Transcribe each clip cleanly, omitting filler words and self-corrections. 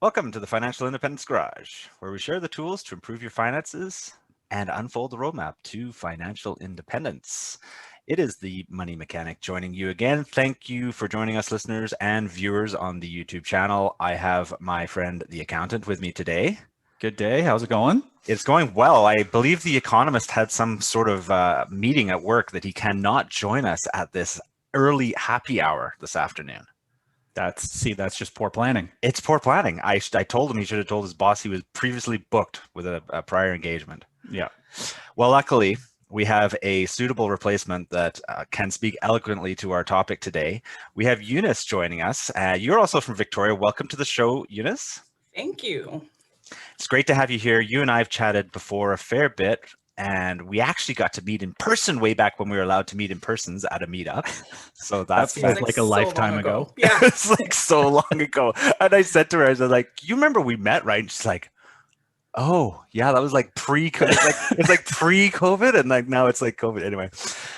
Welcome to the Financial Independence Garage, where we share the tools to improve your finances and unfold the roadmap to financial independence. It is the Money Mechanic joining you again. Thank you for joining us, listeners and viewers on the YouTube channel. I have my friend, the accountant, with me today. Good day. How's it going? It's going well. I believe the economist had some sort of meeting at work that he cannot join us at this early happy hour this afternoon. That's just poor planning. It's poor planning. I told him he should have told his boss he was previously booked with a prior engagement. Yeah. Well, luckily, we have a suitable replacement that can speak eloquently to our topic today. We have Eunice joining us. You're also from Victoria. Welcome to the show, Eunice. Thank you. It's great to have you here. You and I have chatted before a fair bit, and we actually got to meet in person way back when we were allowed to meet in persons at a meetup. So that feels like a lifetime ago. Yeah. It's like so long ago. And I said to her, I was like, you remember we met, right? And she's like, oh yeah, that was like pre-COVID. It's like pre-COVID, and like now it's like COVID. Anyway,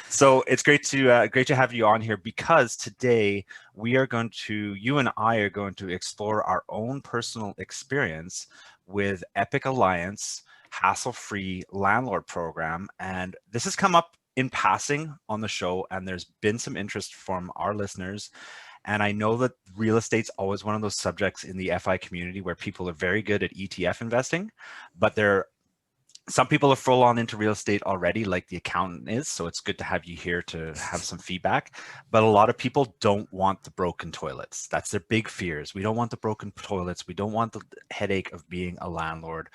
so it's great to have you on here, because today you and I are going to explore our own personal experience with Epic Alliance Hassle-Free Landlord Program. And this has come up in passing on the show, and there's been some interest from our listeners. And I know that real estate's always one of those subjects in the FI community where people are very good at ETF investing, but some people are full on into real estate already, like the accountant is. So it's good to have you here to have some feedback. But a lot of people don't want the broken toilets. That's their big fears. We don't want the broken toilets. We don't want the headache of being a landlord,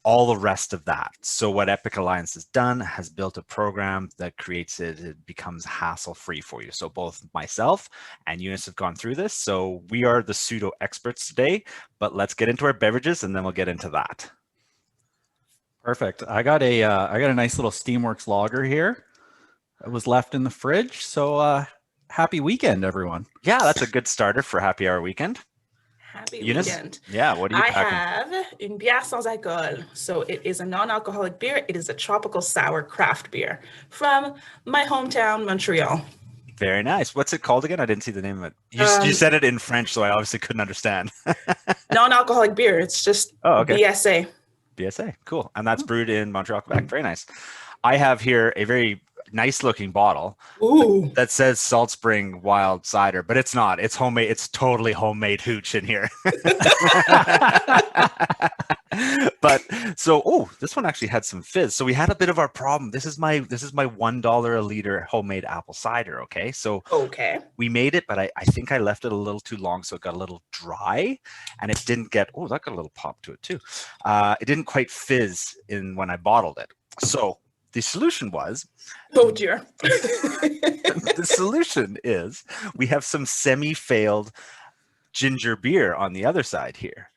all the rest of that. So what Epic Alliance has done, has built a program that it becomes hassle-free for you. So both myself and Eunice have gone through this. So we are the pseudo experts today, but let's get into our beverages and then we'll get into that. Perfect. I got a nice little Steamworks lager here. It was left in the fridge. So happy weekend, everyone. Yeah, that's a good starter for happy hour weekend. Happy Eunice? weekend. Yeah, what are you packing? I have une bière sans alcool. So it is a non-alcoholic beer. It is a tropical sour craft beer from my hometown, Montreal. Very nice. What's it called again? I didn't see the name of it. You said it in French, so I obviously couldn't understand. Non-alcoholic beer. It's just BSA. BSA, cool. And that's brewed in Montreal, Quebec. Very nice. I have here a very nice looking bottle that says Salt Spring Wild Cider, but it's not. It's homemade. It's totally homemade hooch in here. But so, this one actually had some fizz. So we had a bit of our problem. This is my $1 a liter homemade apple cider. Okay. So we made it, but I think I left it a little too long. So it got a little dry, and it didn't get, that got a little pop to it too. It didn't quite fizz when I bottled it. So the solution was, oh dear. The solution is we have some semi-failed ginger beer on the other side here.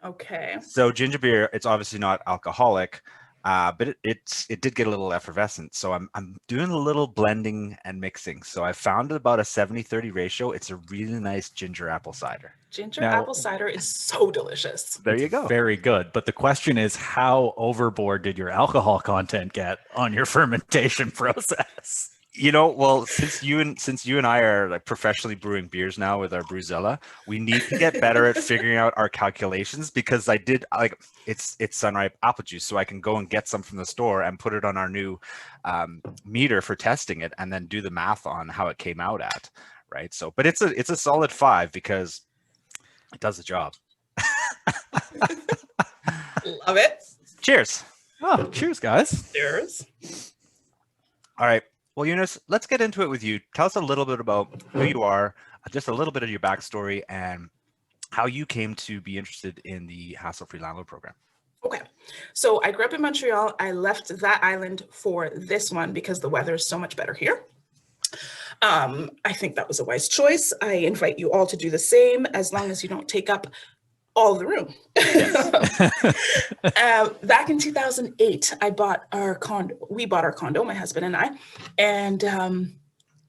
Okay. So ginger beer, it's obviously not alcoholic, but it did get a little effervescent. So I'm doing a little blending and mixing. So I found about a 70-30 ratio. It's a really nice ginger apple cider. Apple cider is so delicious. There you go. Very good. But the question is, how overboard did your alcohol content get on your fermentation process? Well, since you and I are like professionally brewing beers now with our Brewzilla, we need to get better at figuring out our calculations, because it's sunripe apple juice, so I can go and get some from the store and put it on our new meter for testing it, and then do the math on how it came out at, right? So, but it's a solid 5 because it does the job. Love it. Cheers. Oh, cheers, guys. Cheers. All right. Well, Eunice, let's get into it with you. Tell us a little bit about who you are, just a little bit of your backstory, and how you came to be interested in the Hassle-Free Landlord Program. Okay. So I grew up in Montreal. I left that island for this one because the weather is so much better here. I think that was a wise choice. I invite you all to do the same, as long as you don't take up all the room. Yes. Back in 2008, we bought our condo, my husband and I, and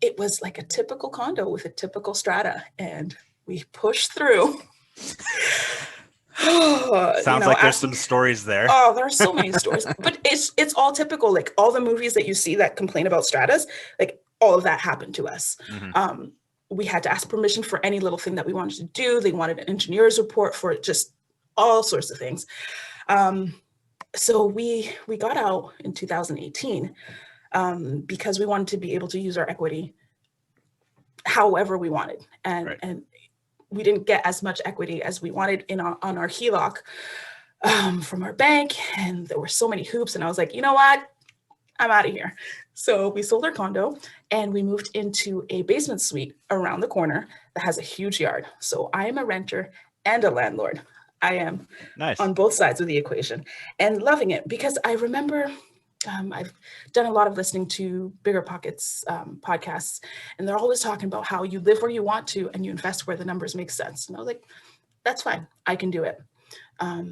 it was like a typical condo with a typical strata, and we pushed through. Sounds like there's some stories there. Oh, there are so many stories, but it's all typical. Like all the movies that you see that complain about stratas, like all of that happened to us. Mm-hmm. We had to ask permission for any little thing that we wanted to do. They wanted an engineer's report for just all sorts of things. So we got out in 2018 because we wanted to be able to use our equity however we wanted. And we didn't get as much equity as we wanted on our HELOC from our bank. And there were so many hoops. And I was like, you know what? I'm out of here. So we sold our condo and we moved into a basement suite around the corner that has a huge yard. So I am a renter and a landlord. I am on both sides of the equation and loving it because I remember I've done a lot of listening to Bigger Pockets podcasts, and they're always talking about how you live where you want to and you invest where the numbers make sense. And I was like, that's fine. I can do it.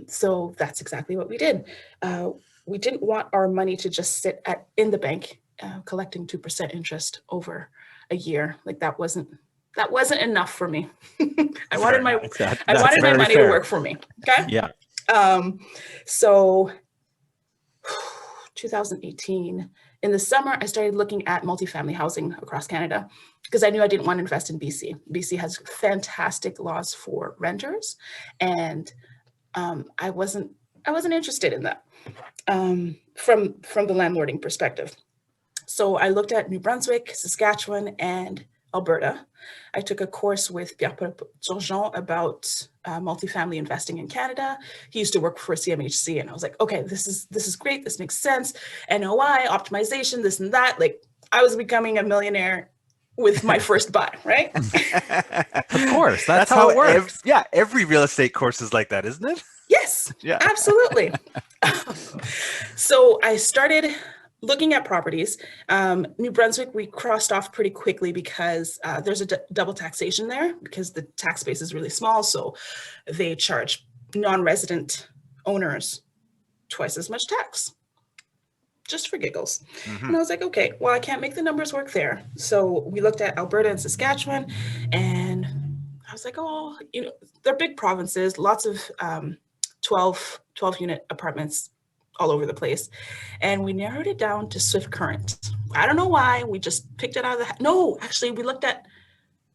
So that's exactly what we did. We didn't want our money to just sit in the bank collecting 2% interest over a year. Like that wasn't enough for me. I wanted my money to work for me. Okay. Yeah. So 2018, in the summer, I started looking at multifamily housing across Canada because I knew I didn't want to invest in BC. BC has fantastic laws for renters, and I wasn't interested in that from the landlording perspective. So I looked at New Brunswick, Saskatchewan, and Alberta. I took a course with Pierre Turgeon about multifamily investing in Canada. He used to work for CMHC, and I was like, okay, this is great. This makes sense. NOI, optimization, this and that. Like I was becoming a millionaire with my first buy, right? Of course, that's how it works. Every real estate course is like that, isn't it? Yes, yeah, absolutely. So I started looking at properties. New Brunswick, we crossed off pretty quickly because there's a double taxation there because the tax base is really small. So they charge non-resident owners twice as much tax, just for giggles. Mm-hmm. And I was like, okay, well, I can't make the numbers work there. So we looked at Alberta and Saskatchewan, and I was like, oh, they're big provinces, lots of 12 unit apartments all over the place. And we narrowed it down to Swift Current. I don't know why, we just picked it out of no, actually we looked at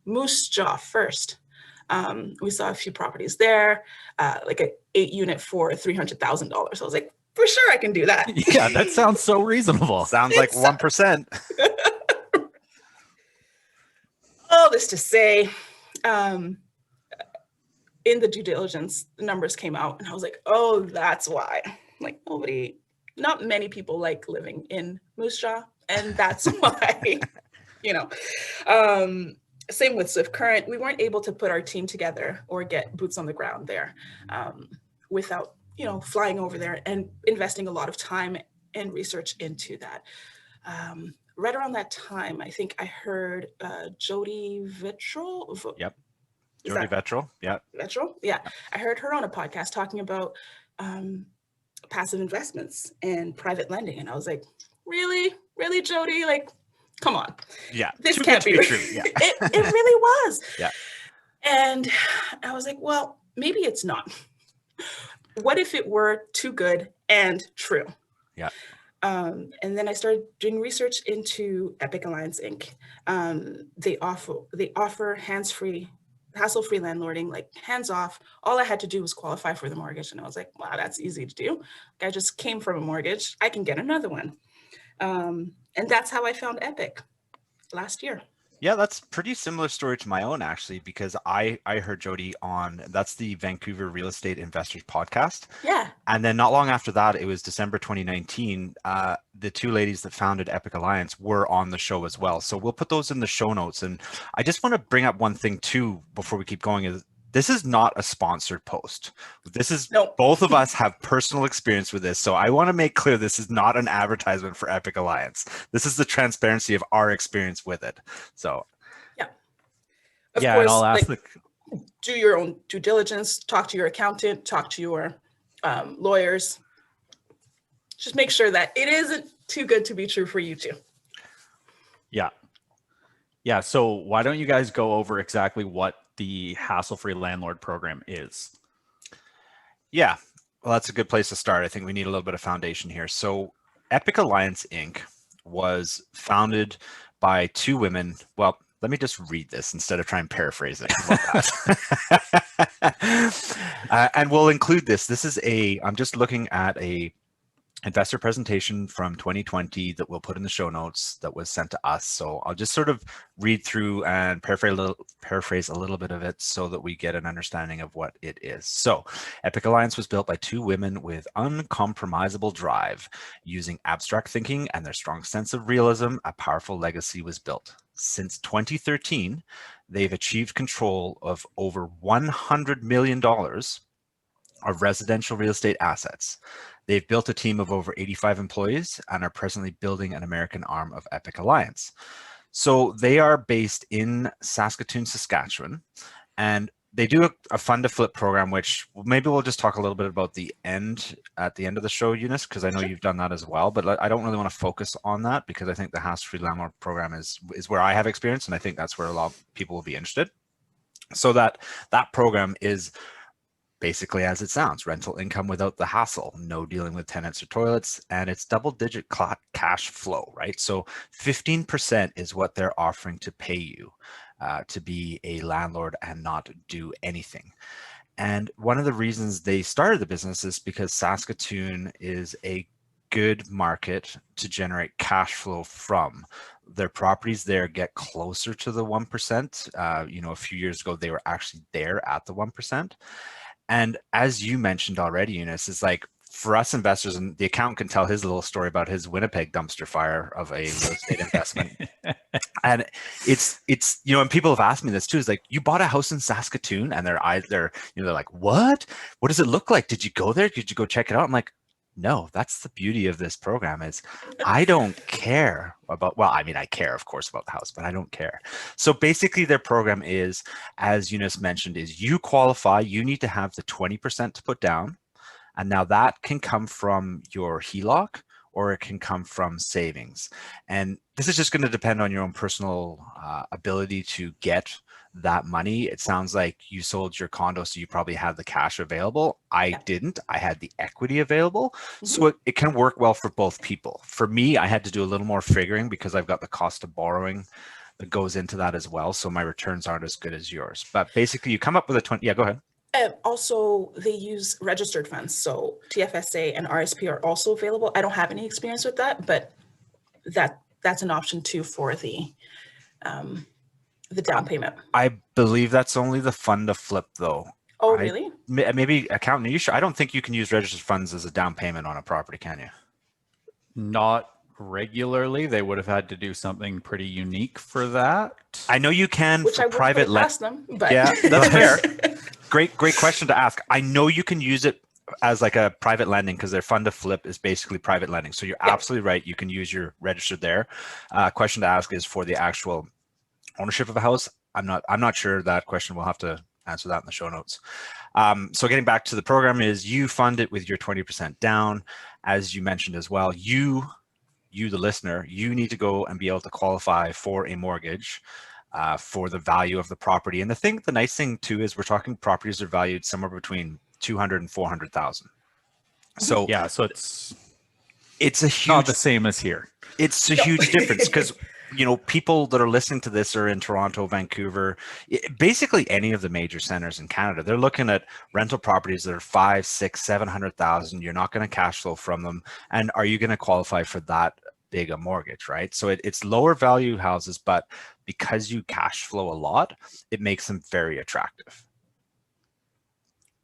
Moose Jaw first. We saw a few properties there, like an 8 unit for $300,000. I was like, for sure I can do that. Yeah, that sounds so reasonable. Sounds like 1%. All this to say, in the due diligence, the numbers came out and I was like, oh, that's why. Like not many people like living in Moose Jaw, and that's why, same with Swift Current. We weren't able to put our team together or get boots on the ground there without, flying over there and investing a lot of time and research into that. Right around that time, I think I heard Jody Vettrell. Yep. Jody Vettrell. Yeah. Vettrell. Yeah. I heard her on a podcast talking about passive investments and private lending. And I was like, really, Jody? Like, come on. Yeah. This can't be true. Yeah. It really was. Yeah. And I was like, well, maybe it's not. What if it were too good and true? Yeah. And then I started doing research into Epic Alliance Inc. They offer hands-free, hassle-free landlording, like hands off. All I had to do was qualify for the mortgage. And I was like, wow, that's easy to do. I just came from a mortgage. I can get another one. And that's how I found Epic last year. Yeah, that's pretty similar story to my own, actually, because I heard Jody on, that's the Vancouver Real Estate Investors podcast. Yeah. And then not long after that, it was December 2019, the two ladies that founded Epic Alliance were on the show as well. So we'll put those in the show notes. And I just want to bring up one thing too, before we keep going, is this is not a sponsored post. This is, both of us have personal experience with this. So I want to make clear, this is not an advertisement for Epic Alliance. This is the transparency of our experience with it. So. Yeah. Of course, and I'll ask do your own due diligence, talk to your accountant, talk to your lawyers. Just make sure that it isn't too good to be true for you too. Yeah. Yeah. So why don't you guys go over exactly what the Hassle-Free Landlord program is? Yeah, well, that's a good place to start. I think we need a little bit of foundation here. So Epic Alliance Inc. was founded by two women. Well, let me just read this instead of trying and paraphrase it. How about that? And we'll include this. This is I'm just looking at a investor presentation from 2020 that we'll put in the show notes that was sent to us. So I'll just sort of read through and paraphrase a little bit of it so that we get an understanding of what it is. So Epic Alliance was built by two women with uncompromisable drive. Using abstract thinking and their strong sense of realism, a powerful legacy was built. Since 2013, they've achieved control of over $100 million of residential real estate assets. They've built a team of over 85 employees and are presently building an American arm of Epic Alliance. So they are based in Saskatoon, Saskatchewan, and they do a fund to flip program, which maybe we'll just talk a little bit about at the end of the show, Eunice, because I know you've done that as well, but I don't really want to focus on that because I think the Hassle-Free Landlord program is where I have experience, and I think that's where a lot of people will be interested. So that program is basically as it sounds, rental income without the hassle, no dealing with tenants or toilets, and it's double-digit cash flow, right? So 15% is what they're offering to pay you to be a landlord and not do anything. And one of the reasons they started the business is because Saskatoon is a good market to generate cash flow from. Their properties there get closer to the 1%. A few years ago, they were actually there at the 1%. And as you mentioned already, Eunice, is like for us investors, and the accountant can tell his little story about his Winnipeg dumpster fire of a real estate investment. And it's and people have asked me this too, is like, you bought a house in Saskatoon, and they're like, what does it look like? Did you go there? Did you go check it out? I'm like, no, that's the beauty of this program is I don't care about, well, I mean, I care, of course, about the house, but I don't care. So basically their program is, as Eunice mentioned, is you qualify, you need to have the 20% to put down. And now that can come from your HELOC or it can come from savings. And this is just going to depend on your own personal ability to get that money. It sounds like you sold your condo, so you probably had the cash available. I didn't. I had the equity available. Mm-hmm. So it can work well for both people. For me, I had to do a little more figuring because I've got the cost of borrowing that goes into that as well. So my returns aren't as good as yours. But basically you come up with a 20. Yeah, go ahead. Also, they use registered funds. So TFSA and RSP are also available. I don't have any experience with that, but that's an option too for the down payment. I believe that's only the fund to flip though. Oh, really? Maybe accountant, are you sure? I don't think you can use registered funds as a down payment on a property, can you? Not regularly. They would have had to do something pretty unique for that. I know you can Which for private them, but yeah, that's fair. Great question to ask. I know you can use it as like a private lending because their fund to flip is basically private lending. So you're absolutely right. You can use your registered there. Question to ask is for the actual ownership of a house. I'm not sure that question. We'll have to answer that in the show notes. So getting back to the program is you fund it with your 20% down. As you mentioned as well, you the listener, you need to go and be able to qualify for a mortgage for the value of the property. And the nice thing too is we're talking properties are valued somewhere between 200 and 400,000. So yeah, so it's a huge, not the same as here. It's a huge difference because people that are listening to this are in Toronto, Vancouver, basically any of the major centers in Canada. They're looking at rental properties that are 500, 600, 700,000. You're not going to cash flow from them. And are you going to qualify for that big a mortgage, right? So it's lower value houses, but because you cash flow a lot, it makes them very attractive.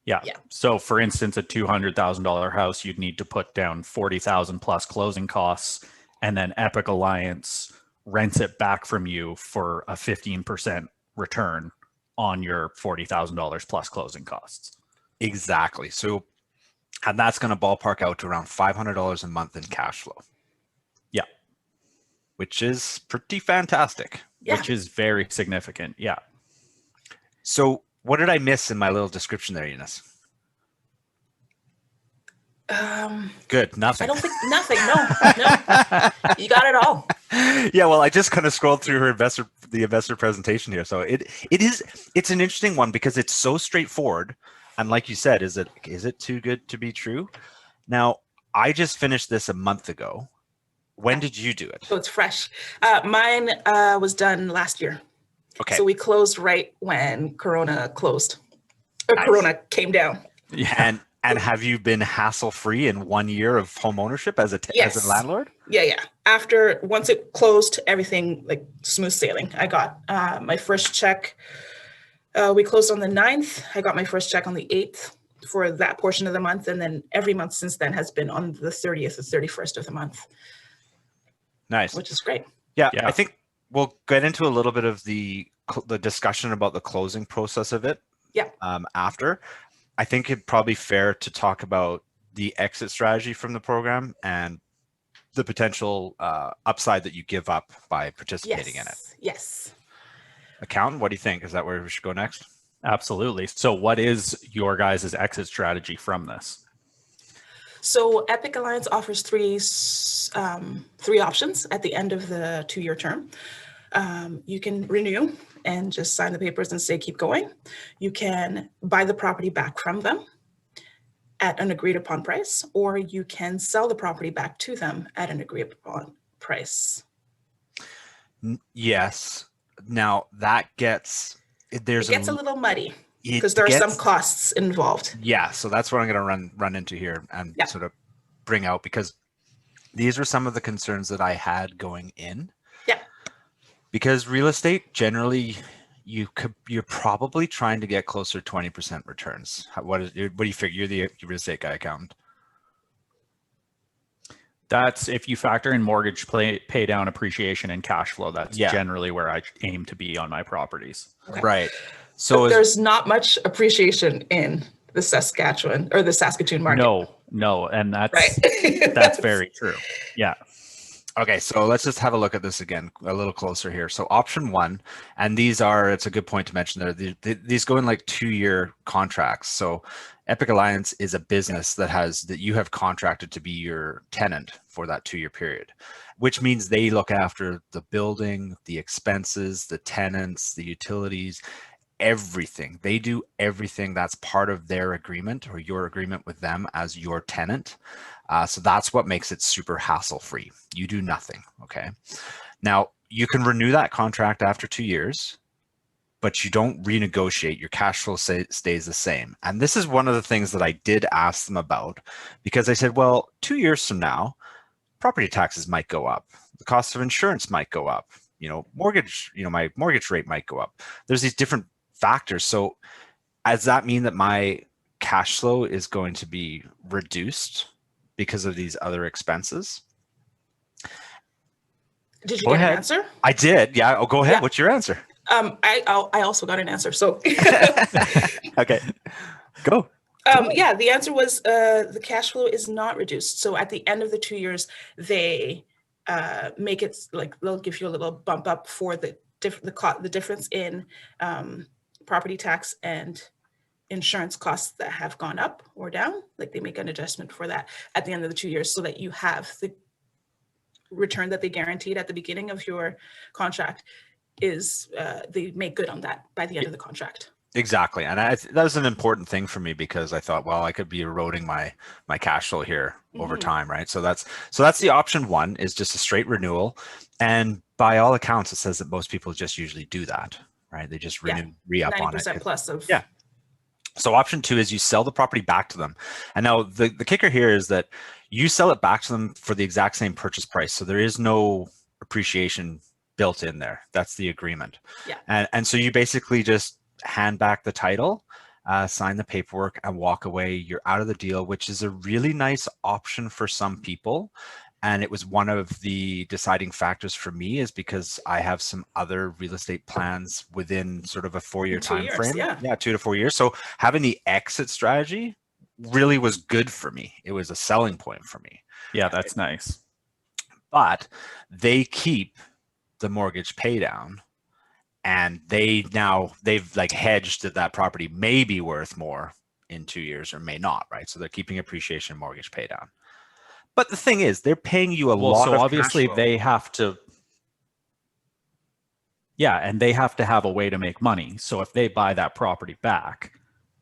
Yeah. So for instance, a $200,000 house, you'd need to put down 40,000 plus closing costs, and then Epic Alliance rents it back from you for a 15% return on your $40,000 plus closing costs. Exactly. So, and that's going to ballpark out to around $500 a month in cash flow. Yeah. Which is pretty fantastic. Yeah. Which is very significant. Yeah. So what did I miss in my little description there, Eunice? Good. Nothing. I don't think nothing. No. You got it all. Yeah. Well, I just kind of scrolled through the investor presentation here. So it's an interesting one because it's so straightforward. And like you said, is it too good to be true? Now, I just finished this a month ago. When did you do it? So it's fresh. Mine was done last year. Okay. So we closed right when Corona closed, or Nice. Corona came down. Yeah. And have you been hassle-free in 1 year of home ownership as a Yes. landlord? Yeah. Once it closed, everything like smooth sailing. I got my first check. We closed on the 9th. I got my first check on the 8th for that portion of the month. And then every month since then has been on the 30th or 31st of the month. Nice. Which is great. Yeah. I think we'll get into a little bit of the discussion about the closing process of it. Yeah. After. I think it'd probably fair to talk about the exit strategy from the program and the potential upside that you give up by participating in it. Yes. Accountant, what do you think? Is that where we should go next? Absolutely. So what is your guys' exit strategy from this? So Epic Alliance offers three options at the end of the 2-year term. You can renew and just sign the papers and say keep going. You can buy the property back from them at an agreed upon price, or you can sell the property back to them at an agreed upon price. Yes. Now that gets a little muddy because there are some costs involved. Yeah, so that's what I'm going to run into here and sort of bring out, because these are some of the concerns that I had going in. Yeah. Because real estate generally, you're probably trying to get closer to 20% returns. What do you figure? You're the real estate guy, accountant. That's if you factor in mortgage pay down, appreciation, and cash flow. That's generally where I aim to be on my properties. Okay. Right. So there's not much appreciation in the Saskatchewan or the Saskatoon market. No, and that's right. That's very true. Yeah. Okay, so let's just have a look at this again a little closer here. So option 1, and it's a good point to mention there. These go in like 2-year contracts. So Epic Alliance is a business that you have contracted to be your tenant for that 2-year period, which means they look after the building, the expenses, the tenants, the utilities, everything. They do everything that's part of their agreement or your agreement with them as your tenant. So that's what makes it super hassle-free. You do nothing, okay? Now, you can renew that contract after 2 years, but you don't renegotiate. Your cash flow stays the same. And this is one of the things that I did ask them about, because I said, well, 2 years from now, property taxes might go up. The cost of insurance might go up. My mortgage rate might go up. There's these different factors. So does that mean that my cash flow is going to be reduced because of these other expenses? Did you get an answer? I did. Yeah. Oh, go ahead. Yeah. What's your answer? I also got an answer. So okay, go. The answer was the cash flow is not reduced. So at the end of the 2 years, they make it like they'll give you a little bump up for the difference in property tax and insurance costs that have gone up or down. Like they make an adjustment for that at the end of the 2 years, so that you have the return that they guaranteed at the beginning of your contract is they make good on that by the end of the contract. Exactly. And that was an important thing for me, because I thought, well, I could be eroding my cash flow here over time, right? So that's the option 1, is just a straight renewal. And by all accounts, it says that most people just usually do that, right? They just re-up on it. 90% plus of. Yeah. So option 2 is you sell the property back to them. And now the kicker here is that you sell it back to them for the exact same purchase price. So there is no appreciation built in there. That's the agreement. Yeah. And so you basically just hand back the title, sign the paperwork, and walk away. You're out of the deal, which is a really nice option for some people. And it was one of the deciding factors for me, is because I have some other real estate plans within sort of a 4-year time frame. Yeah, 2 to 4 years. So having the exit strategy really was good for me. It was a selling point for me. Yeah, that's nice. But they keep the mortgage pay down, and they've like hedged that property may be worth more in 2 years or may not, right? So they're keeping appreciation, mortgage pay down. But the thing is, they're paying you a lot of obviously cash flow. they have to. Yeah, and they have to have a way to make money. So if they buy that property back,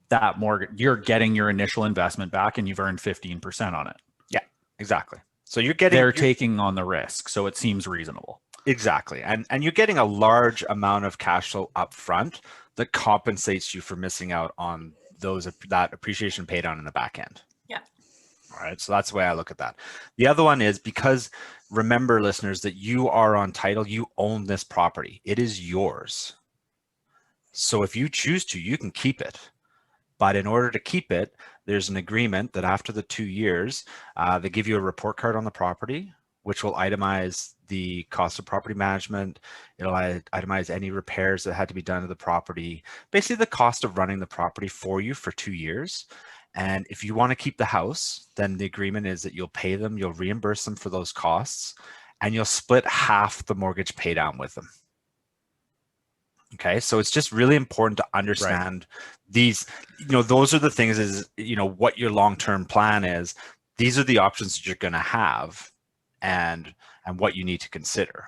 that mortgage, you're getting your initial investment back, and you've earned 15% on it. Yeah, exactly. So you're taking on the risk, so it seems reasonable. Exactly. And you're getting a large amount of cash flow up front that compensates you for missing out on that appreciation paid on in the back end. Yeah. All right. So that's the way I look at that. The other one is because remember, listeners, that you are on title, you own this property. It is yours. So if you choose to, you can keep it. But in order to keep it, there's an agreement that after the 2 years, they give you a report card on the property, which will itemize the cost of property management. It'll itemize any repairs that had to be done to the property, basically the cost of running the property for you for 2 years. And if you want to keep the house, then the agreement is that you'll pay them, you'll reimburse them for those costs, and you'll split half the mortgage pay down with them. Okay, so it's just really important to understand these, those are the things is, what your long-term plan is. These are the options that you're going to have and what you need to consider,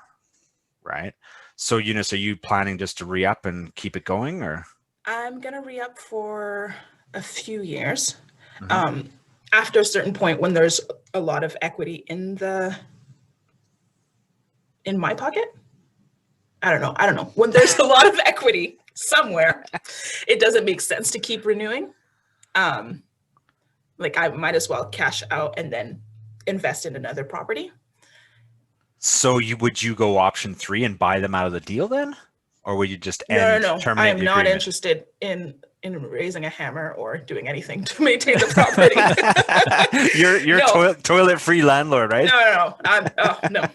right? So, Eunice, are you planning just to re-up and keep it going, or? I'm going to re-up for a few years. Mm-hmm. After a certain point when there's a lot of equity in my pocket. I don't know. When there's a lot of equity somewhere, it doesn't make sense to keep renewing. Like I might as well cash out and then invest in another property. So would you go option 3 and buy them out of the deal then? Or would you just terminate I am the not agreement? interested in raising a hammer or doing anything to maintain the property. You're no. Toilet-free landlord, right? No.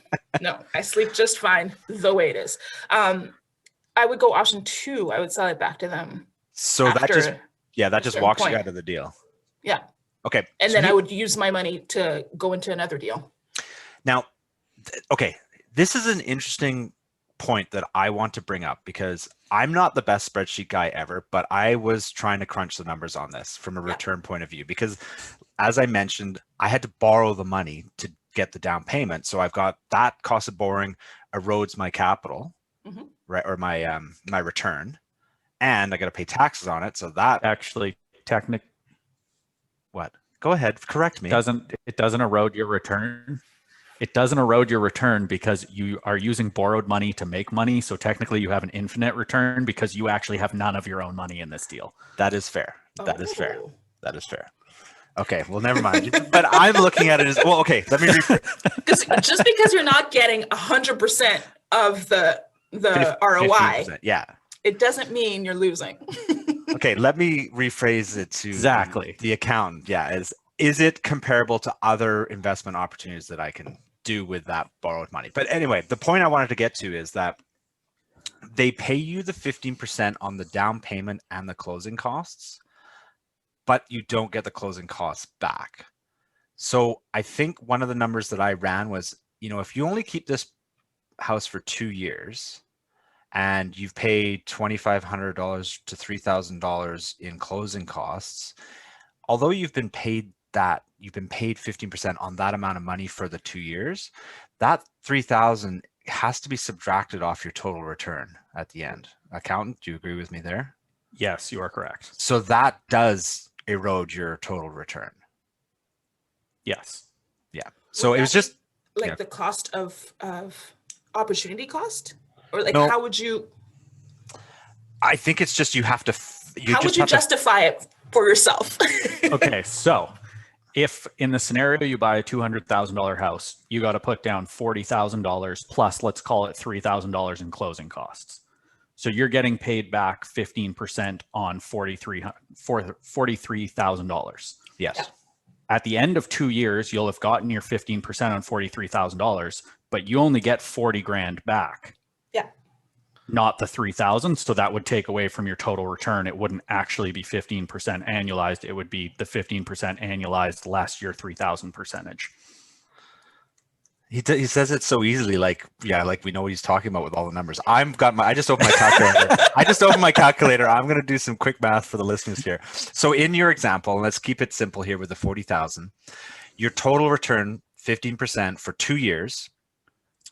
I sleep just fine the way it is. I would go option 2. I would sell it back to them. So that just walks you out of the deal. Yeah. Okay. And then I would use my money to go into another deal. Now, okay, this is an interesting point that I want to bring up because I'm not the best spreadsheet guy ever, but I was trying to crunch the numbers on this from a return point of view because, as I mentioned, I had to borrow the money to get the down payment. So I've got that cost of borrowing erodes my capital, right, or my my return, and I got to pay taxes on it. So that actually what? Go ahead, correct me. It doesn't erode your return. It doesn't erode your return because you are using borrowed money to make money. So technically you have an infinite return because you actually have none of your own money in this deal. That is fair. That is fair. That is fair. Okay, well, never mind. But I'm looking at it as, well, okay, let me just because you're not getting 100% of the ROI, 15%, yeah, it doesn't mean you're losing. Okay, let me rephrase it to exactly the accountant. Yeah, is it comparable to other investment opportunities that I can do with that borrowed money? But anyway, the point I wanted to get to is that they pay you the 15% on the down payment and the closing costs, but you don't get the closing costs back. So I think one of the numbers that I ran was, if you only keep this house for 2 years and you've paid $2,500 to $3,000 in closing costs, although you've been paid 15% on that amount of money for the 2 years, that $3,000 has to be subtracted off your total return at the end. Accountant, do you agree with me there? Yes, you are correct. So that does erode your total return. Yes. Yeah. So it was just like the cost of opportunity cost, or like no, how would you? I think it's just how would you justify it for yourself? Okay, so if in the scenario you buy a $200,000 house, you got to put down $40,000 plus, let's call it $3,000 in closing costs. So you're getting paid back 15% on $43,000. Yes. Yeah. At the end of 2 years, you'll have gotten your 15% on $43,000, but you only get 40 grand back. Yeah. Not the 3,000. So that would take away from your total return. It wouldn't actually be 15% annualized. It would be the 15% annualized less your 3,000 percentage. He says it so easily, like we know what he's talking about with all the numbers. I just opened my calculator. I'm going to do some quick math for the listeners here. So in your example, and let's keep it simple here with the 40,000, your total return 15% for 2 years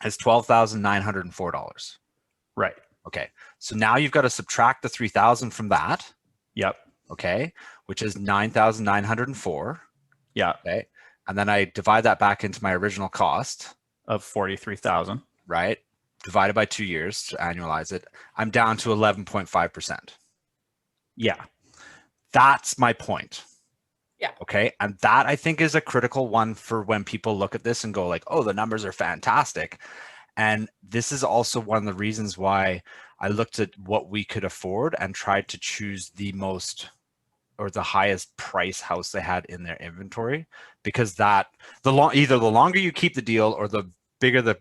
is $12,904. Right. Okay. So now you've got to subtract the 3,000 from that. Yep. Okay. Which is 9,904. Yeah. Okay. And then I divide that back into my original cost of 43,000. Right. divided by 2 years to annualize it, I'm down to 11.5%. Yeah. That's my point. Yeah. Okay. And that I think is a critical one for when people look at this and go like, oh, the numbers are fantastic. And this is also one of the reasons why I looked at what we could afford and tried to choose the most or the highest price house they had in their inventory, because that either the longer you keep the deal or the bigger the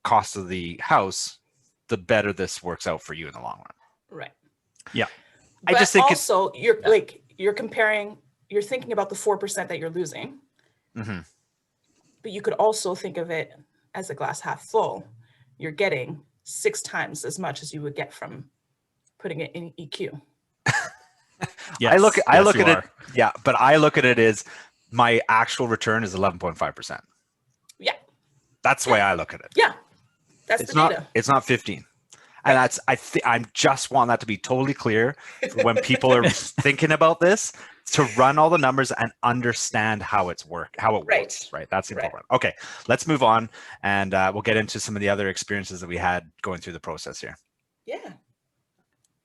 cost of the house, the better this works out for you in the long run. Right. Yeah. But I just think also you're comparing, you're thinking about the 4% that you're losing, mm-hmm. but you could also think of it as a glass half full. You're getting 6 times as much as you would get from putting it in EQ. I look at it. Yeah. But I look at it as my actual return is 11.5%. Yeah. That's the way I look at it. Yeah. That's the data. It's not 15. And that's, I just want that to be totally clear for when people are thinking about this, to run all the numbers and understand how it works, right? That's important. Right. Okay, let's move on, and we'll get into some of the other experiences that we had going through the process here. Yeah.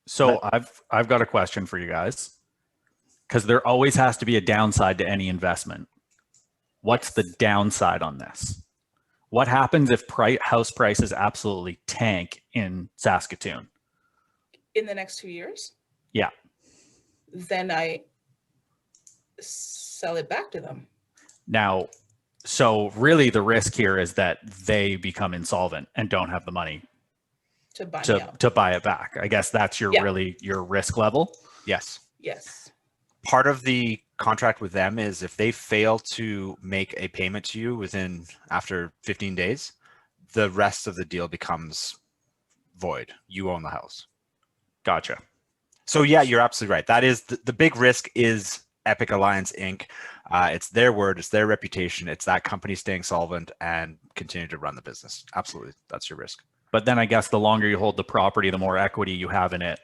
So I've got a question for you guys, because there always has to be a downside to any investment. What's the downside on this? What happens if house prices absolutely tank in Saskatoon? In the next 2 years? Yeah. Then I sell it back to them. Now, so really the risk here is that they become insolvent and don't have the money to buy it back. I guess that's your risk level. Yes. Yes. Part of the contract with them is if they fail to make a payment to you after 15 days, the rest of the deal becomes void. You own the house. Gotcha. So yeah, you're absolutely right. That is the big risk is Epic Alliance Inc. It's their word, it's their reputation, it's that company staying solvent and continue to run the business. Absolutely. That's your risk. But then I guess the longer you hold the property, the more equity you have in it.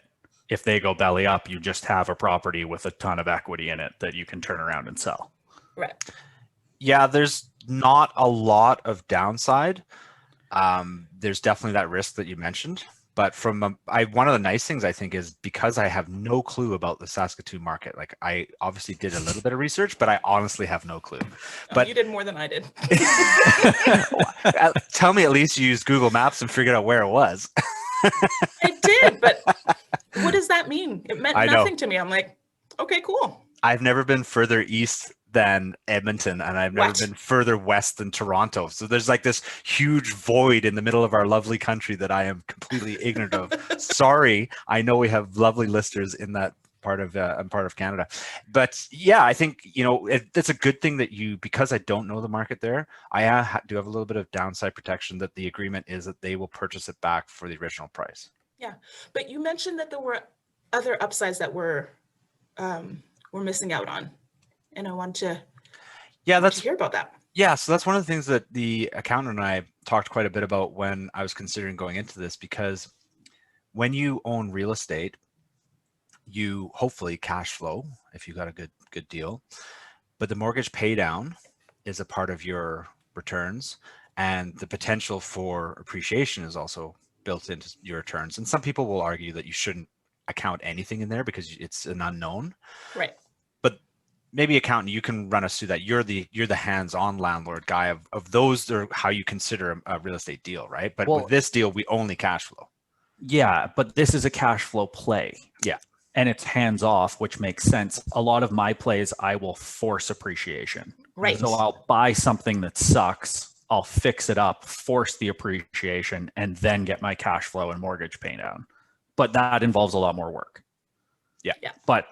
If they go belly up, you just have a property with a ton of equity in it that you can turn around and sell. Right. Yeah, there's not a lot of downside. There's definitely that risk that you mentioned. But one of the nice things I think is because I have no clue about the Saskatoon market. Like I obviously did a little bit of research, but I honestly have no clue. But you did more than I did. Tell me at least you used Google Maps and figured out where it was. I did, but what does that mean? It meant nothing to me. I'm like, okay, cool. I've never been further east than Edmonton, and I've never been further west than Toronto. So there's like this huge void in the middle of our lovely country that I am completely ignorant of. Sorry, I know we have lovely listeners in that part of Canada, but yeah, I think it's a good thing that because I don't know the market there, I do have a little bit of downside protection that the agreement is that they will purchase it back for the original price. Yeah, but you mentioned that there were other upsides that we're missing out on. And I want to hear about that. Yeah, so that's one of the things that the accountant and I talked quite a bit about when I was considering going into this, because when you own real estate, you hopefully cash flow if you got a good deal, but the mortgage pay down is a part of your returns, and the potential for appreciation is also built into your returns. And some people will argue that you shouldn't account anything in there because it's an unknown. Right. Maybe accountant, you can run us through that. You're the hands-on landlord guy of those are how you consider a real estate deal, right? But with this deal, we only cash flow. Yeah, but this is a cash flow play. Yeah. And it's hands off, which makes sense. A lot of my plays, I will force appreciation. Right. So I'll buy something that sucks, I'll fix it up, force the appreciation, and then get my cash flow and mortgage pay down. But that involves a lot more work. Yeah. But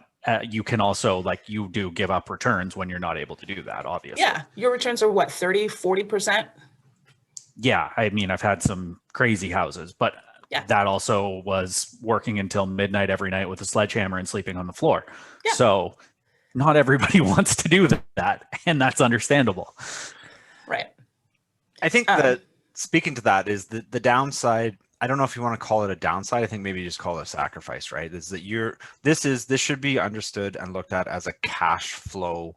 you can also, you do give up returns when you're not able to do that, obviously. Yeah. Your returns are what, 30, 40%? Yeah. I mean, I've had some crazy houses, but that also was working until midnight every night with a sledgehammer and sleeping on the floor. Yeah. So not everybody wants to do that, and that's understandable. Right. I think that speaking to that is the downside. I don't know if you want to call it a downside. I think maybe you just call it a sacrifice, right? Is that this should be understood and looked at as a cash flow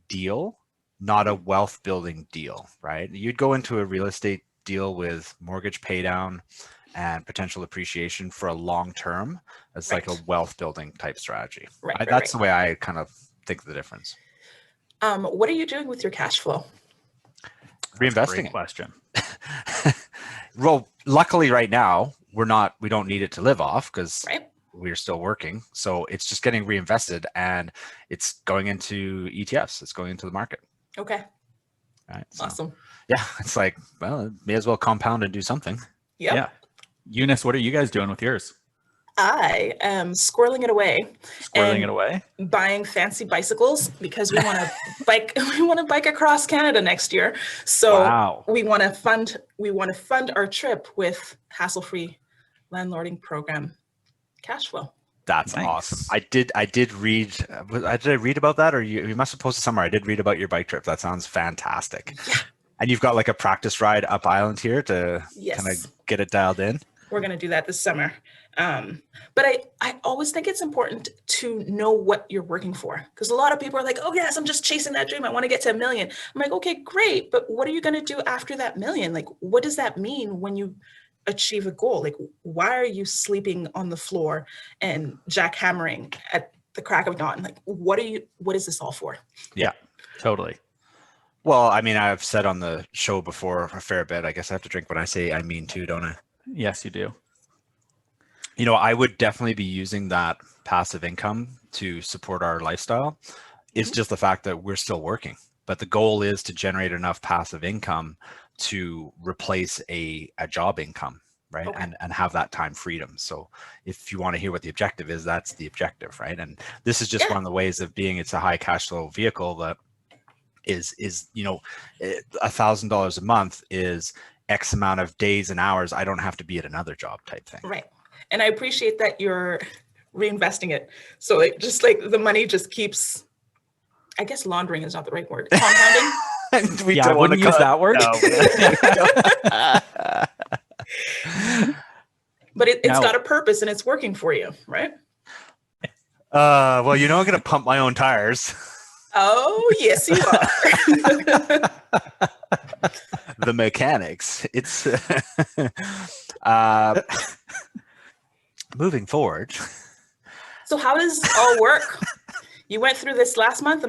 deal, not a wealth building deal, right? You'd go into a real estate deal with mortgage pay down and potential appreciation for a long term. It's like a wealth building type strategy. That's the way I kind of think of the difference. What are you doing with your cash flow? Reinvesting. Great question. Well, luckily right now we don't need it to live off because we're still working. So it's just getting reinvested and it's going into ETFs. It's going into the market. Okay. Right. So, awesome. Yeah. It's like, well, it may as well compound and do something. Yep. Yeah. Eunice, what are you guys doing with yours? I am squirreling it away. Squirreling it away? Buying fancy bicycles because we want to bike. We want to bike across Canada next year. So we want to fund our trip with Hassle-Free Landlording Program cash flow. That's awesome. I did read. Did I read about that, or you must have posted somewhere? I did read about your bike trip. That sounds fantastic. Yeah. And you've got like a practice ride up island here to kind of get it dialed in. We're going to do that this summer. But I always think it's important to know what you're working for, because a lot of people are like, oh yes, I'm just chasing that dream. I want to get to 1 million. I'm like, okay, great. But what are you going to do after that 1 million? Like, what does that mean when you achieve a goal? Like, why are you sleeping on the floor and jackhammering at the crack of dawn? Like, what is this all for? Yeah, totally. Well, I mean, I've said on the show before a fair bit. I guess I have to drink when I say I mean too, don't I? Yes, you do. You know, I would definitely be using that passive income to support our lifestyle. It's just the fact that we're still working, but the goal is to generate enough passive income to replace a job income, right? Okay. And have that time freedom. So if you want to hear what the objective is, that's the objective, right? And this is just one of the ways of being, it's a high cash flow vehicle that is, you know, $1,000 a month is X amount of days and hours. I don't have to be at another job type thing. Right. And I appreciate that you're reinvesting it. So it just like the money just keeps, I guess laundering is not the right word. Compounding. We don't want to use that word. No. But it's got a purpose and it's working for you, right? Well, you know, I'm going to pump my own tires. Oh, yes, you are. The mechanics. It's moving forward. So how does this all work? You went through this last month,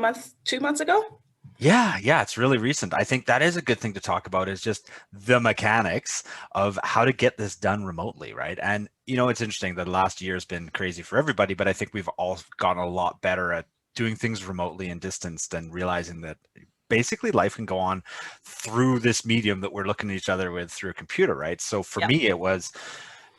2 months ago? Yeah, it's really recent. I think that is a good thing to talk about, is just the mechanics of how to get this done remotely, right? And, you know, it's interesting that the last year has been crazy for everybody, but I think we've all gotten a lot better at doing things remotely and distanced and realizing that basically life can go on through this medium that we're looking at each other with through a computer, right? So for me, it was,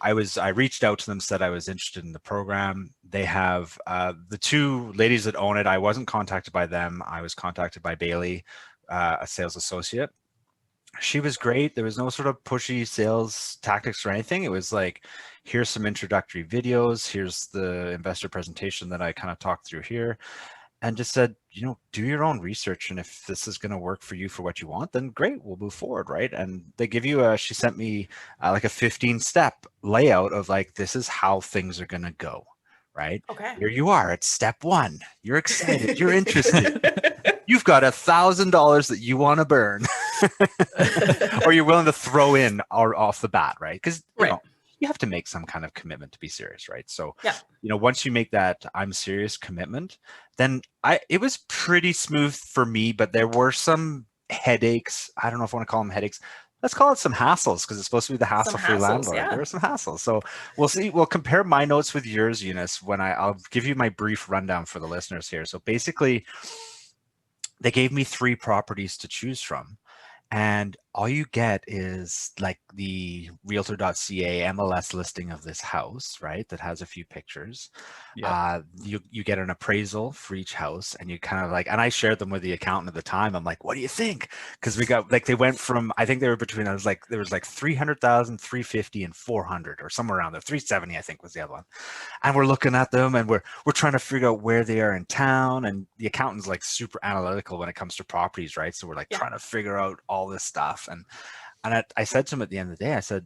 I reached out to them, said I was interested in the program. They have the two ladies that own it. I wasn't contacted by them. I was contacted by Bailey, a sales associate. She was great. There was no sort of pushy sales tactics or anything. It was like, here's some introductory videos. Here's the investor presentation that I kind of talked through here. And just said, you know, do your own research. And if this is going to work for you for what you want, then great, we'll move forward, right? And they give you she sent me like a 15-step layout of like, this is how things are going to go, right? Okay. Here you are at step 1. You're excited. You're interested. You've got $1,000 that you want to burn or you're willing to throw in off the bat, right? Because you know, you have to make some kind of commitment to be serious, right? So, you know, once you make that I'm serious commitment, then it was pretty smooth for me, but there were some headaches. I don't know if I want to call them headaches. Let's call it some hassles, because it's supposed to be the hassle-free landlord. There were some hassles. So we'll see. We'll compare my notes with yours, Eunice, when I'll give you my brief rundown for the listeners here. So basically, they gave me 3 properties to choose from. And all you get is like the realtor.ca MLS listing of this house, right? That has a few pictures. You get an appraisal for each house, and you kind of like, and I shared them with the accountant at the time. I'm like, what do you think? Because we got like, they went from, I think they were between, there was like 300,000, 350 and 400 or somewhere around there. 370, I think was the other one. And we're looking at them and we're trying to figure out where they are in town. And the accountant's like super analytical when it comes to properties, right? So we're like trying to figure out all this stuff. And I said to him at the end of the day, I said,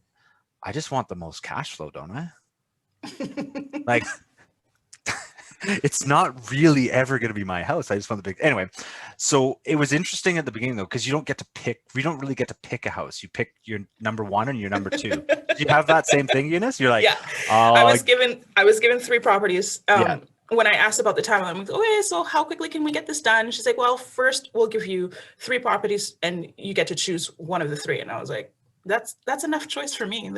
I just want the most cash flow, don't I? Like, it's not really ever going to be my house. I just want the big, anyway. So it was interesting at the beginning though, because you don't really get to pick a house. You pick your number one and your number two. Do you have that same thing, Eunice? You're like, yeah, I was given 3 properties. Yeah. When I asked about the timeline, I'm like, okay, so how quickly can we get this done? She's like, well, first we'll give you 3 properties and you get to choose one of the 3. And I was like, that's enough choice for me.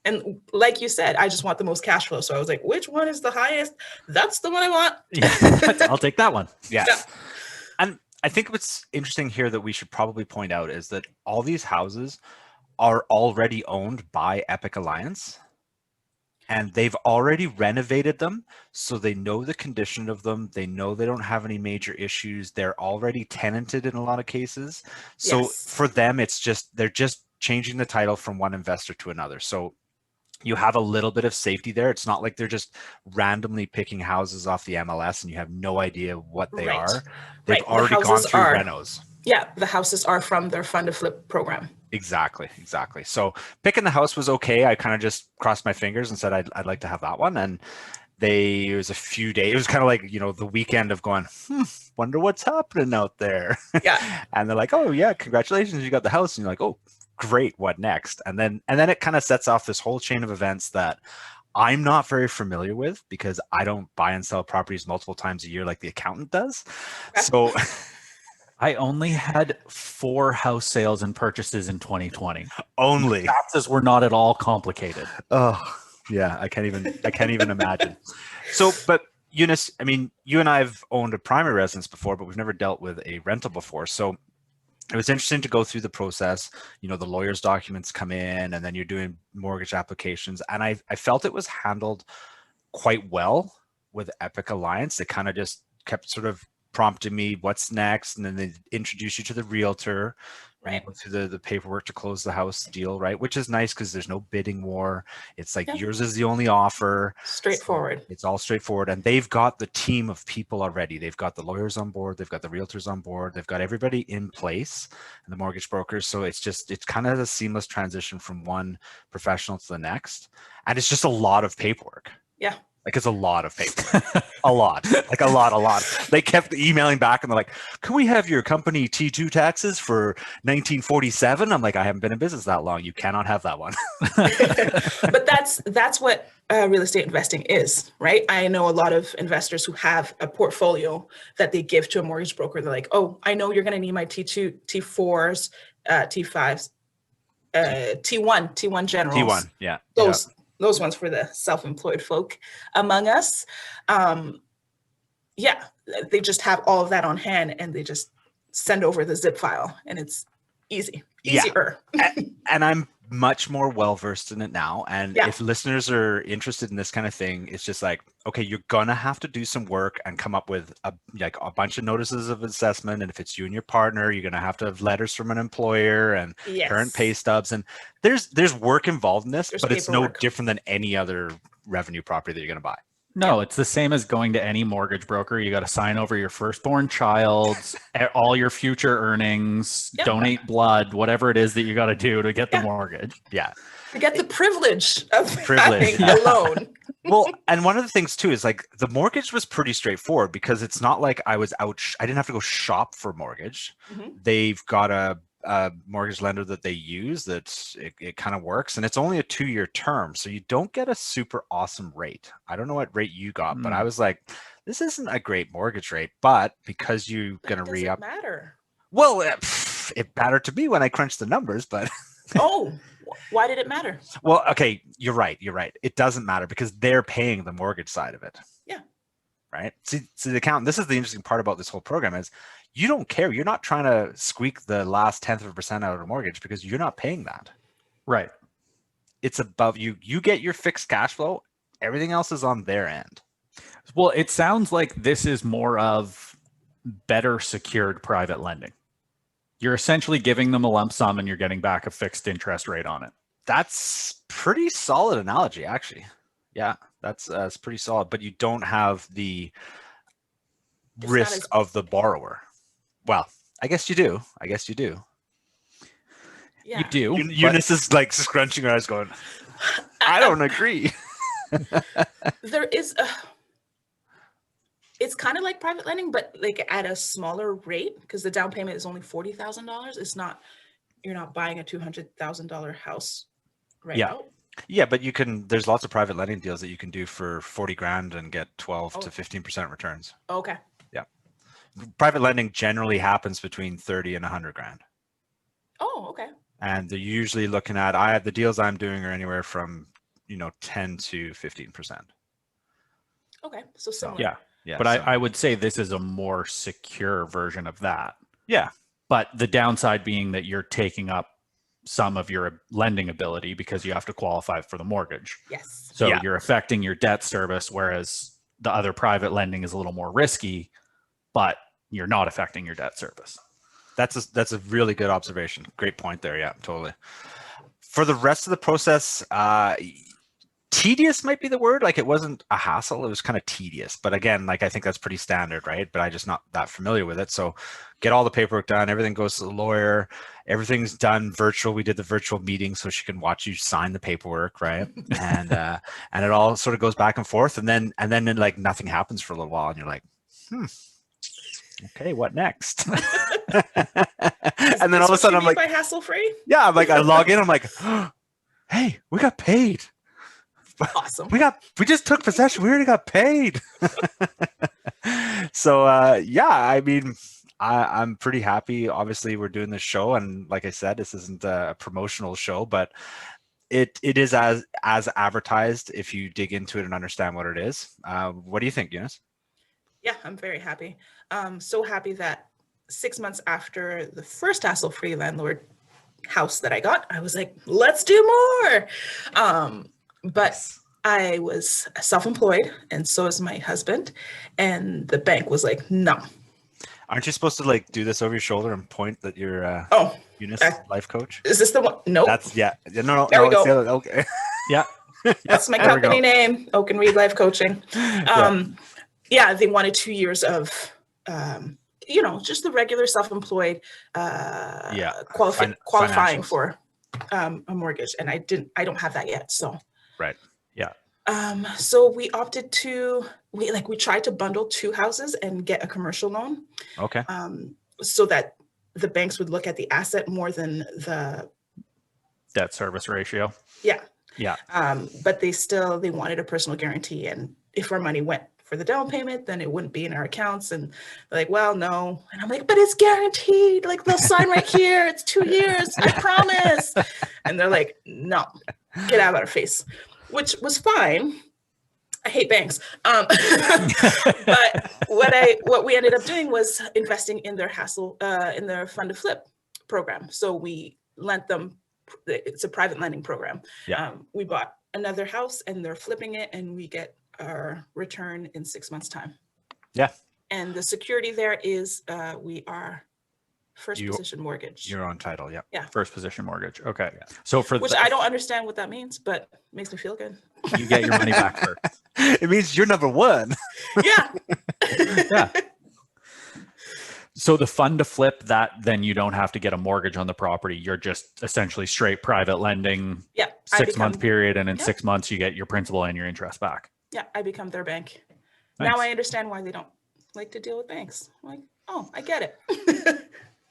And like you said, I just want the most cash flow. So I was like, which one is the highest? That's the one I want. Yeah, I'll take that one. Yeah. Yeah. And I think what's interesting here that we should probably point out is that all these houses are already owned by Epic Alliance, and they've already renovated them. So they know the condition of them. They know they don't have any major issues. They're already tenanted in a lot of cases. So Yes. for them, they're just changing the title from one investor to another. So you have a little bit of safety there. It's not like they're just randomly picking houses off the MLS and you have no idea what they Right. are. They've Right. The already gone houses through are- renos. Yeah, the houses are from their fund to flip program. Exactly. So picking the house was okay. I kind of just crossed my fingers and said I'd like to have that one. And it was a few days. It was kind of like, the weekend of going, wonder what's happening out there. Yeah. And they're like, oh yeah, congratulations, you got the house. And you're like, oh, great, what next? And then it kind of sets off this whole chain of events that I'm not very familiar with because I don't buy and sell properties multiple times a year like the accountant does. So I only had 4 house sales and purchases in 2020. only. Taxes were not at all complicated. Oh yeah, I can't even imagine. So, but Eunice, I mean, you and I have owned a primary residence before, but we've never dealt with a rental before. So it was interesting to go through the process. The lawyer's documents come in and then you're doing mortgage applications. And I felt it was handled quite well with Epic Alliance. They kind of just kept sort of prompting me what's next. And then they introduce you to the realtor, right? Go through the paperwork to close the house deal, right? Which is nice because there's no bidding war. It's like yours is the only offer. Straightforward. So it's all straightforward. And they've got the team of people already. They've got the lawyers on board. They've got the realtors on board. They've got everybody in place and the mortgage brokers. So it's kind of a seamless transition from one professional to the next. And it's just a lot of paperwork. Yeah. Like it's a lot of paper, a lot. They kept emailing back and they're like, can we have your company T2 taxes for 1947? I'm like, I haven't been in business that long. You cannot have that one. But that's what real estate investing is, right? I know a lot of investors who have a portfolio that they give to a mortgage broker. They're like, oh, I know you're going to need my T2, T4s, T5s, T1 generals. T1, yeah. Those ones for the self-employed folk among us. Yeah, they just have all of that on hand and they just send over the zip file and it's easier. And I'm much more well-versed in it now. And if listeners are interested in this kind of thing, it's just like, okay, you're going to have to do some work and come up with a bunch of notices of assessment. And if it's you and your partner, you're going to have letters from an employer and current pay stubs. And there's work involved in this, but it's no different than any other revenue property that you're going to buy. No, it's the same as going to any mortgage broker. You got to sign over your firstborn child, all your future earnings, donate blood, whatever it is that you got to do to get the mortgage. Yeah. To get the privilege of having a loan. Well, and one of the things too is like the mortgage was pretty straightforward because it's not like I was out. I didn't have to go shop for mortgage. Mm-hmm. They've got a mortgage lender that they use that it kind of works, and it's only a 2-year term, so you don't get a super awesome rate. I don't know what rate you got, but I was like, this isn't a great mortgage rate, but because you're gonna re-up, matter. Well, it mattered to me when I crunched the numbers, but why did it matter? Well, okay, you're right. It doesn't matter because they're paying the mortgage side of it. Yeah. Right. See the accountant. This is the interesting part about this whole program is you don't care. You're not trying to squeak the last 0.1% out of a mortgage because you're not paying that. Right. It's above you. You get your fixed cash flow. Everything else is on their end. Well, it sounds like this is more of better secured private lending. You're essentially giving them a lump sum and you're getting back a fixed interest rate on it. That's pretty solid analogy, actually. Yeah, that's pretty solid. But you don't have the risk of the borrower. Well, I guess you do. Yeah. You do. Eunice is like scrunching her eyes going, I don't agree. There is It's kind of like private lending, but like at a smaller rate, because the down payment is only $40,000. It's not, you're not buying a $200,000 house right out. Yeah, but there's lots of private lending deals that you can do for 40 grand and get 12 to 15% returns. Okay. Yeah. Private lending generally happens between 30 and 100 grand. Oh, okay. And they're usually looking at, the deals I'm doing are anywhere from, 10 to 15%. Okay. So similar. Yeah. But I would say this is a more secure version of that. Yeah. But the downside being that you're taking up some of your lending ability because you have to qualify for the mortgage. Yes. So you're affecting your debt service, whereas the other private lending is a little more risky, but you're not affecting your debt service. That's a really good observation. Great point there. Yeah, totally. For the rest of the process, tedious might be the word. Like, it wasn't a hassle. It was kind of tedious. But again, like, I think that's pretty standard, right? But I'm just not that familiar with it. So get all the paperwork done. Everything goes to the lawyer. Everything's done virtual. We did the virtual meeting so she can watch you sign the paperwork, right? And it all sort of goes back and forth. And then like nothing happens for a little while. And you're like, okay, what next? And then all of a sudden I'm like, by Hassle-Free? Yeah, I'm like, I log in. I'm like, hey, we got paid. Awesome. We just took possession. We already got paid. So I mean, I'm pretty happy. Obviously, we're doing this show, and like I said, this isn't a promotional show, but it is as advertised if you dig into it and understand what it is. What do you think, Eunice? Yeah, I'm very happy. So happy that 6 months after the first Hassle-Free Landlord house that I got, I was like, let's do more. But I was self-employed, and so is my husband, and the bank was like, no. Aren't you supposed to like do this over your shoulder and point that you're Eunice, life coach? Is this the one? Nope. That's no. There we go. The other, okay. Yeah. That's my company name, Oak and Reed Life Coaching. Yeah, they wanted 2 years of just the regular self-employed qualifying for a mortgage, and I don't have that yet. So right. Yeah. So we opted to we tried to bundle 2 houses and get a commercial loan. Okay. So that the banks would look at the asset more than the debt service ratio. Yeah. Yeah. But they wanted a personal guarantee, and if our money went for the down payment, then it wouldn't be in our accounts. And they're like, well, no. And I'm like, but it's guaranteed. Like, they'll sign right here. It's 2 years. I promise. And they're like, no, get out of our face, which was fine. I hate banks. But what we ended up doing was investing in their in their fund to flip program. So we lent them. It's a private lending program. Yeah. We bought another house and they're flipping it, and we get our return in 6 months' time. Yeah. And the security there is we are first position mortgage. You're on title. Yeah. Yeah. First position mortgage. Okay. Yeah. So which I don't understand what that means, but it makes me feel good. You get your money back first. It means you're number one. Yeah. Yeah. So the fund to flip, that then you don't have to get a mortgage on the property. You're just essentially straight private lending. Yeah. 6 month period. And in 6 months, you get your principal and your interest back. Yeah. I become their bank. Nice. Now I understand why they don't like to deal with banks. I'm like, oh, I get it.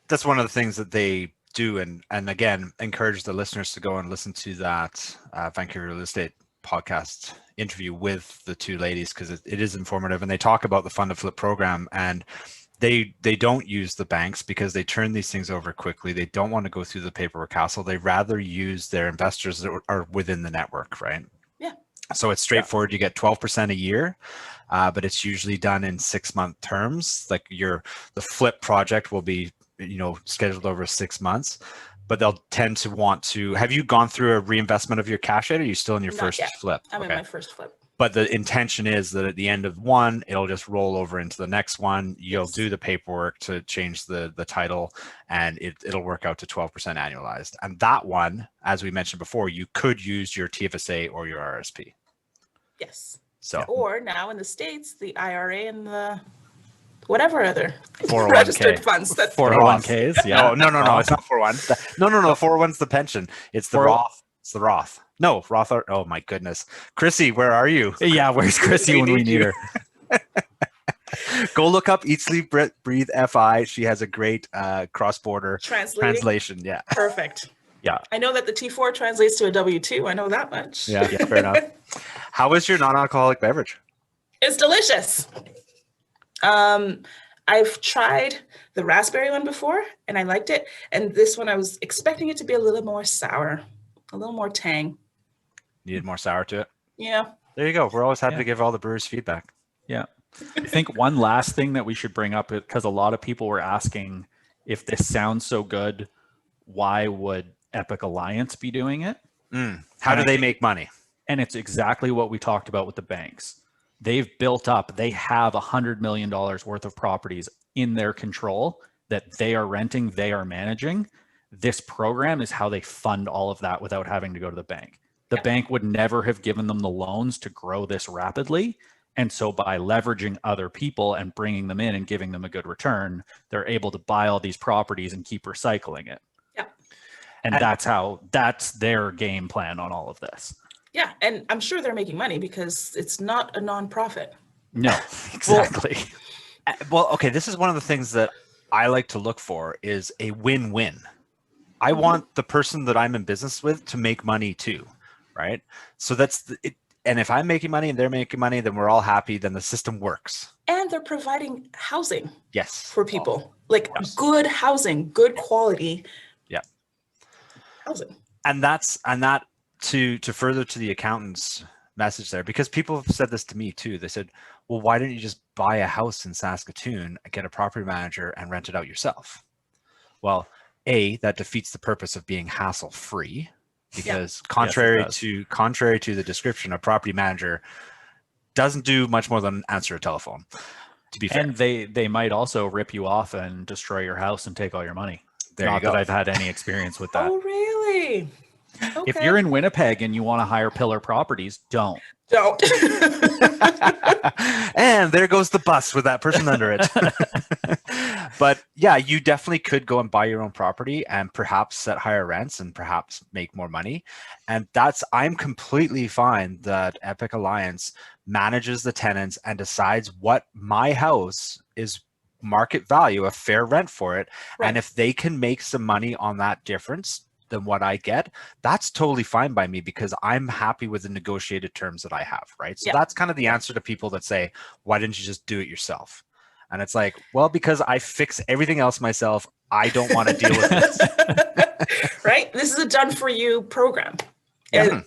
That's one of the things that they do. And again, encourage the listeners to go and listen to that Vancouver Real Estate podcast interview with the 2 ladies, because it is informative. And they talk about the fund to flip program, and they don't use the banks because they turn these things over quickly. They don't want to go through the paperwork hassle. They rather use their investors that are within the network, right? Yeah. So it's straightforward. You get 12% a year, but it's usually done in 6 month terms. Like the flip project will be, scheduled over 6 months, but they'll tend to want to. Have you gone through a reinvestment of your cash yet? Or are you still in your first flip? I'm in my first flip. But the intention is that at the end of one, it'll just roll over into the next one. You'll do the paperwork to change the title, and it'll work out to 12% annualized. And that one, as we mentioned before, you could use your TFSA or your RSP. Yes. So, or now in the States, the IRA and the whatever other 401k. Registered funds. That's 401ks. Yeah. No, it's not 401. No, 401's the pension. It's the Roth. It's the Roth. No, Roth. Oh my goodness. Chrissy, where are you? Yeah, where's Chrissy when we need her? Go look up Eat, Sleep, Breathe, FI. She has a great cross-border translation. Yeah. Perfect. Yeah. I know that the T4 translates to a W2. I know that much. Yeah, fair enough. How is your non-alcoholic beverage? It's delicious. I've tried the raspberry one before and I liked it. And this one, I was expecting it to be a little more sour, a little more tang. Needed more sour to it? Yeah. There you go. We're always happy to give all the brewers feedback. Yeah. I think one last thing that we should bring up, because a lot of people were asking, if this sounds so good, why would Epic Alliance be doing it? How do they make money? And it's exactly what we talked about with the banks. They've built up, they have $100 million worth of properties in their control that they are renting, they are managing. This program is how they fund all of that without having to go to the bank. The bank would never have given them the loans to grow this rapidly. And so by leveraging other people and bringing them in and giving them a good return, they're able to buy all these properties and keep recycling it. Yeah. And that's their game plan on all of this. Yeah. And I'm sure they're making money because it's not a nonprofit. No, exactly. Well, okay. This is one of the things that I like to look for is a win-win. I want the person that I'm in business with to make money too, right? So that's it. And if I'm making money and they're making money, then we're all happy. Then the system works. And they're providing housing. Yes. For people, good housing, good quality. Yeah. Housing. And that to further to the accountant's message there, because people have said this to me too. They said, well, why don't you just buy a house in Saskatoon, get a property manager and rent it out yourself? Well, that defeats the purpose of being hassle-free. Because contrary to the description, a property manager doesn't do much more than answer a telephone, to be fair. And they might also rip you off and destroy your house and take all your money. Not that I've had any experience with that. Oh, really? Okay. If you're in Winnipeg and you want to hire Pillar Properties, don't. And there goes the bus with that person under it. But yeah, you definitely could go and buy your own property and perhaps set higher rents and perhaps make more money. And I'm completely fine that Epic Alliance manages the tenants and decides what my house is market value, a fair rent for it. Right. And if they can make some money on that difference than what I get, that's totally fine by me because I'm happy with the negotiated terms that I have, right? So that's kind of the answer to people that say, why didn't you just do it yourself? And it's like, well, because I fix everything else myself. I don't want to deal with this. Right? This is a done for you program. Yeah.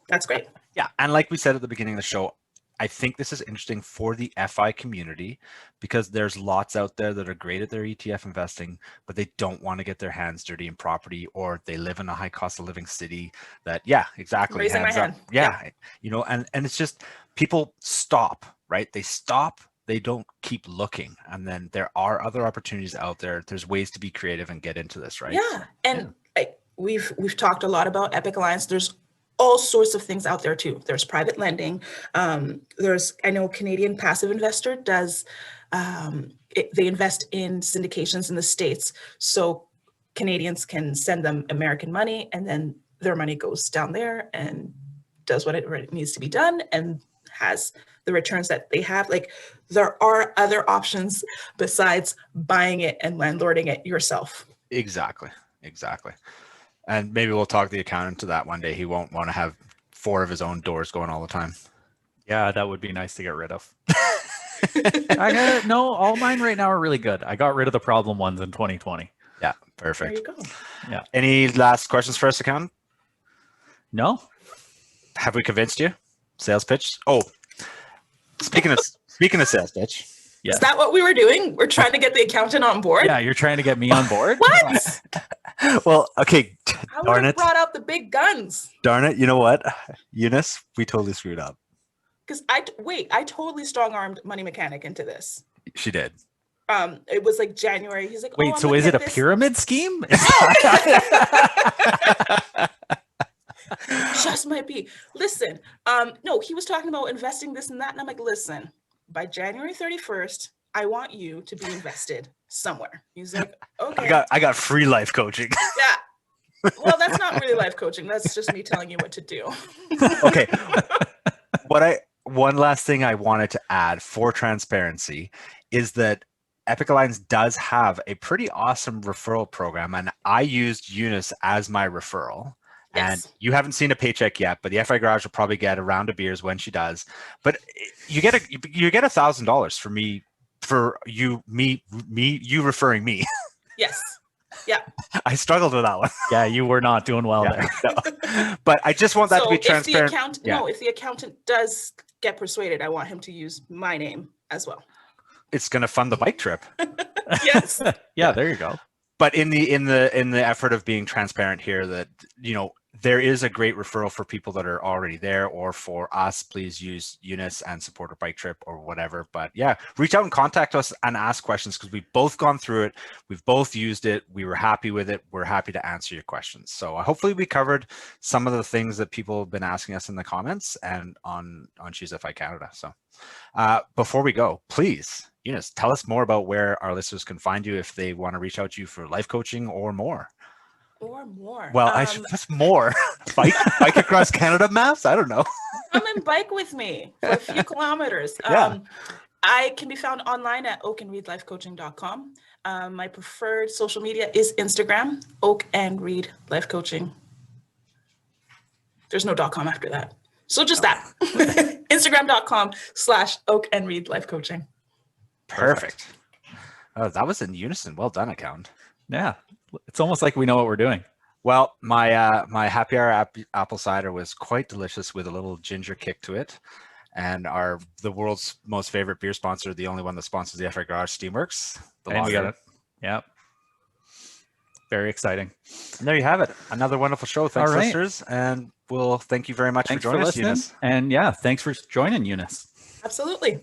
That's great. Yeah. And like we said at the beginning of the show, I think this is interesting for the FI community because there's lots out there that are great at their ETF investing, but they don't want to get their hands dirty in property, or they live in a high cost of living city that, exactly. Raising my hand. Yeah. You know, and it's just people stop, right? They stop. They don't keep looking. And then there are other opportunities out there. There's ways to be creative and get into this, right? Yeah. And we've talked a lot about Epic Alliance. There's all sorts of things out there too. There's private lending. I know Canadian Passive Investor does, they invest in syndications in the States. So Canadians can send them American money and then their money goes down there and does what it needs to be done and has the returns that they have. Like there are other options besides buying it and landlording it yourself. Exactly. And maybe we'll talk the accountant to that one day. He won't want to have 4 of his own doors going all the time. Yeah, that would be nice to get rid of. All mine right now are really good. I got rid of the problem ones in 2020. Yeah, perfect. There you go. Yeah. Any last questions for us, accountant? No. Have we convinced you? Sales pitch? Oh, speaking of sales pitch. Yeah. Is that what we were doing? We're trying to get the accountant on board? Yeah, you're trying to get me on board? What? Well, okay. I would have brought out the big guns. Darn it. You know what? Eunice, we totally screwed up. Because I totally strong-armed Money Mechanic into this. She did. It was like January. He's like, wait, so is it a pyramid scheme? Just might be. Listen, no, he was talking about investing this and that. And I'm like, listen, by January 31st, I want you to be invested somewhere. He's like, okay. I got free life coaching. Yeah. Well, that's not really life coaching. That's just me telling you what to do. Okay. one last thing I wanted to add for transparency is that Epic Alliance does have a pretty awesome referral program, and I used Eunice as my referral. And Yes. you haven't seen a paycheck yet, but the FI Garage will probably get a round of beers when she does. But you get $1,000 for you referring me. Yes. Yeah. I struggled with that one. Yeah, you were not doing well there. No. But I just want that to be transparent. If the accountant does get persuaded, I want him to use my name as well. It's going to fund the bike trip. Yes. Yeah, there you go. But in the effort of being transparent here, that there is a great referral for people that are already there, or for us, please use Eunice and support our bike trip or whatever. But yeah, reach out and contact us and ask questions, because we've both gone through it. We've both used it. We were happy with it. We're happy to answer your questions. So hopefully we covered some of the things that people have been asking us in the comments and on Choose FI Canada. So before we go, please, Eunice, tell us more about where our listeners can find you if they want to reach out to you for life coaching or more. Or more. Well, I should put more. Bike across Canada maps? I don't know. Come and bike with me for a few kilometers. Yeah. I can be found online at oakandreedlifecoaching.com. My preferred social media is Instagram, Oak and Reed Life Coaching. There's no .com after that. So just that. Instagram.com/Oak and Reed Life Coaching. Perfect. Oh, that was in unison. Well done, account. Yeah, it's almost like we know what we're doing. Well, my happy hour apple cider was quite delicious with a little ginger kick to it. And the world's most favorite beer sponsor, the only one that sponsors the FI Garage, Steamworks. And we got it. Yep. Very exciting. And there you have it. Another wonderful show. Thanks, All right. listeners. And we'll thank you very much for joining us, Eunice. And yeah, thanks for joining, Eunice. Absolutely.